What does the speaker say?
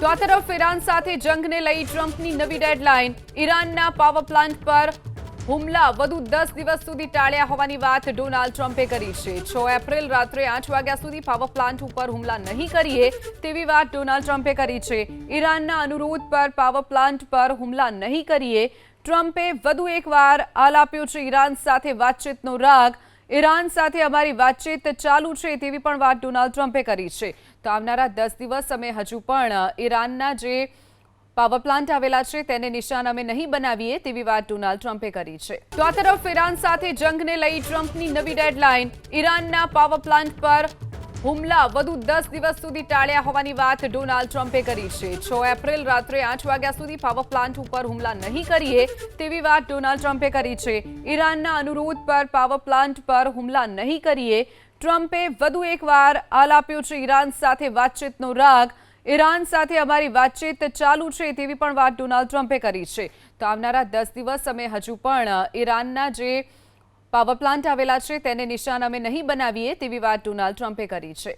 તો આ તરફ ઈરાન સાથે જંગને લઈ ટ્રમ્પની નવી ડેડલાઇન। ઈરાનના પાવર પ્લાન્ટ પર હુમલા વધુ 10 દિવસ સુધી ટાળ્યા હોવાની વાત ડોનાલ્ડ ટ્રમ્પે કરી છે। 6 એપ્રિલ રાત્રે 8 વાગ્યા સુધી પાવર પ્લાન્ટ ઉપર હુમલા નહીં કરીએ તેવી વાત ડોનાલ્ડ ટ્રમ્પે કરી છે। ઈરાનના અનુરોધ પર પાવર પ્લાન્ટ પર હુમલા નહીં કરીએ ટ્રમ્પે વધુ એકવાર આલ આપ્યો છે। ઈરાન સાથે વાતચીતનો રાગ। ઈરાન સાથે અમારી વાતચીત ચાલુ છે તેવી પણ વાત ડોનાલ્ડ ટ્રમ્પે કરી છે। તો આવનારા 10 દિવસ અમે હજુ પણ ઈરાનના જે પાવર પ્લાન્ટ આવેલા છે તેને નિશાન અમે નહીં બનાવીએ તેવી વાત ડોનાલ્ડ ટ્રમ્પે કરી છે। તો આ તરફ ઈરાન સાથે જંગને લઈ ટ્રમ્પની નવી ડેડલાઇન। ઈરાનના પાવર પ્લાન્ટ પર હુમલા વધુ 10 દિવસ સુધી ટાળ્યા હોવાની વાત ડોનાલ્ડ ટ્રમ્પે કરી છે। 6 એપ્રિલ રાત્રે 8 વાગ્યા સુધી પાવર પ્લાન્ટ ઉપર હુમલા નહીં કરીએ તેવી વાત ડોનાલ્ડ ટ્રમ્પે કરી છે। ઈરાનના અનુરોધ પર પાવર પ્લાન્ટ પર હુમલા નહીં કરીએ ટ્રમ્પે વધુ એકવાર આલ આપ્યો છે। ઈરાન સાથે વાતચીતનો રાગ। ઈરાન સાથે અમારી વાતચીત ચાલુ છે તેવી પણ વાત ડોનાલ્ડ ટ્રમ્પે કરી છે। તો આવનારા 10 દિવસ અમે હજુ પણ ઈરાનના જે પાવર પ્લાન્ટ આવેલા છે તેને નિશાન અમે નહીં બનાવીએ તેવી વાત ડોનાલ્ડ ટ્રમ્પે કરી છે।